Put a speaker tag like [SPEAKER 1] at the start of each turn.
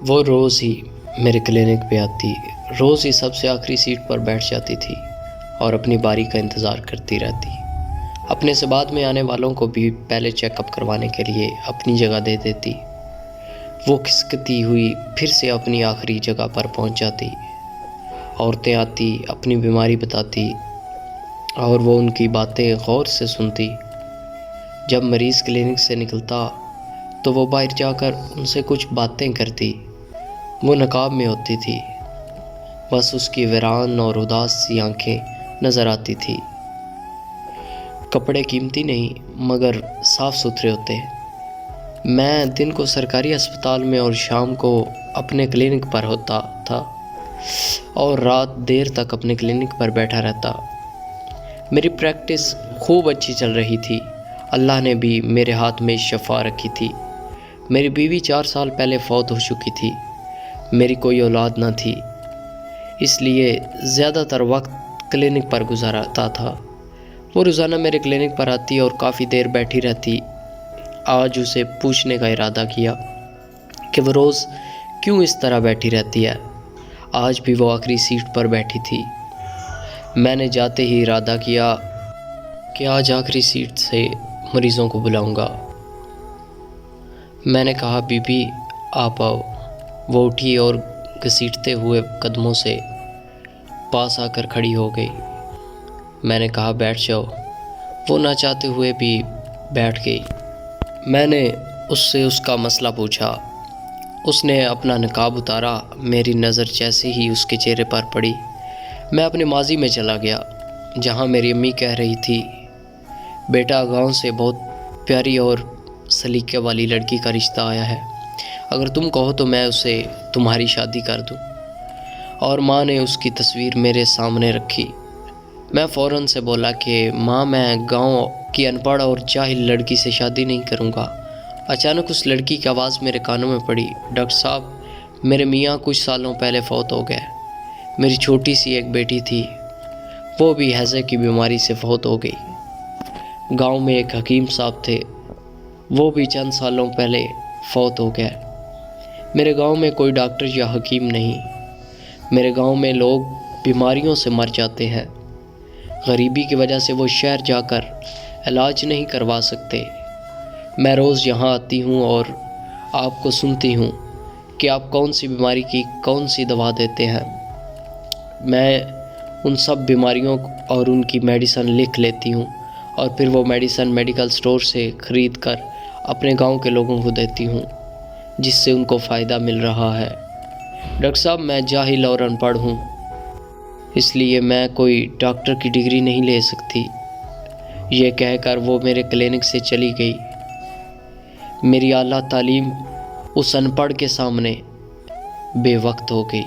[SPEAKER 1] وہ روز ہی میرے کلینک پہ آتی، روز ہی سب سے آخری سیٹ پر بیٹھ جاتی تھی اور اپنی باری کا انتظار کرتی رہتی۔ اپنے سے بعد میں آنے والوں کو بھی پہلے چیک اپ کروانے کے لیے اپنی جگہ دے دیتی۔ وہ کھسکتی ہوئی پھر سے اپنی آخری جگہ پر پہنچ جاتی۔ عورتیں آتی، اپنی بیماری بتاتی اور وہ ان کی باتیں غور سے سنتی۔ جب مریض کلینک سے نکلتا تو وہ باہر جا کر ان سے کچھ باتیں کرتی۔ وہ نقاب میں ہوتی تھی، بس اس کی ویران اور اداس سی آنکھیں نظر آتی تھی۔ کپڑے قیمتی نہیں مگر صاف ستھرے ہوتے۔ میں دن کو سرکاری اسپتال میں اور شام کو اپنے کلینک پر ہوتا تھا اور رات دیر تک اپنے کلینک پر بیٹھا رہتا۔ میری پریکٹس خوب اچھی چل رہی تھی۔ اللہ نے بھی میرے ہاتھ میں شفا رکھی تھی۔ میری بیوی 4 سال پہلے فوت ہو چکی تھی۔ میری کوئی اولاد نہ تھی، اس لیے زیادہ تر وقت کلینک پر گزارتا تھا۔ وہ روزانہ میرے کلینک پر آتی اور کافی دیر بیٹھی رہتی۔ آج اسے پوچھنے کا ارادہ کیا کہ وہ روز کیوں اس طرح بیٹھی رہتی ہے۔ آج بھی وہ آخری سیٹ پر بیٹھی تھی۔ میں نے جاتے ہی ارادہ کیا کہ آج آخری سیٹ سے مریضوں کو بلاؤں گا۔ میں نے کہا بی بی آپ آؤ۔ وہ اٹھی اور گھسیٹتے ہوئے قدموں سے پاس آ کر کھڑی ہو گئی۔ میں نے کہا بیٹھ جاؤ۔ وہ نہ چاہتے ہوئے بھی بیٹھ گئی۔ میں نے اس سے اس کا مسئلہ پوچھا۔ اس نے اپنا نقاب اتارا۔ میری نظر جیسے ہی اس کے چہرے پر پڑی، میں اپنے ماضی میں چلا گیا، جہاں میری امی کہہ رہی تھی بیٹا گاؤں سے بہت پیاری اور سلیقے والی لڑکی کا رشتہ آیا ہے، اگر تم کہو تو میں اسے تمہاری شادی کر دوں۔ اور ماں نے اس کی تصویر میرے سامنے رکھی۔ میں فوراً سے بولا کہ ماں میں گاؤں کی ان پڑھ اور جاہل لڑکی سے شادی نہیں کروں گا۔ اچانک اس لڑکی کی آواز میرے کانوں میں پڑی، ڈاکٹر صاحب میرے میاں کچھ سالوں پہلے فوت ہو گئے۔ میری چھوٹی سی ایک بیٹی تھی، وہ بھی ہیضے کی بیماری سے فوت ہو گئی۔ گاؤں میں ایک حکیم صاحب تھے، وہ بھی چند سالوں پہلے فوت ہو گئے۔ میرے گاؤں میں کوئی ڈاکٹر یا حکیم نہیں۔ میرے گاؤں میں لوگ بیماریوں سے مر جاتے ہیں۔ غریبی کی وجہ سے وہ شہر جا کر علاج نہیں کروا سکتے۔ میں روز یہاں آتی ہوں اور آپ کو سنتی ہوں کہ آپ کون سی بیماری کی کون سی دوا دیتے ہیں۔ میں ان سب بیماریوں اور ان کی میڈیسن لکھ لیتی ہوں اور پھر وہ میڈیسن میڈیکل سٹور سے خرید کر اپنے گاؤں کے لوگوں کو دیتی ہوں، جس سے ان کو فائدہ مل رہا ہے۔ ڈاکٹر صاحب میں جاہل اور ان پڑھ ہوں، اس لیے میں کوئی ڈاکٹر کی ڈگری نہیں لے سکتی۔ یہ کہہ کر وہ میرے کلینک سے چلی گئی۔ میری اعلیٰ تعلیم اس ان پڑھ کے سامنے بے وقت ہو گئی۔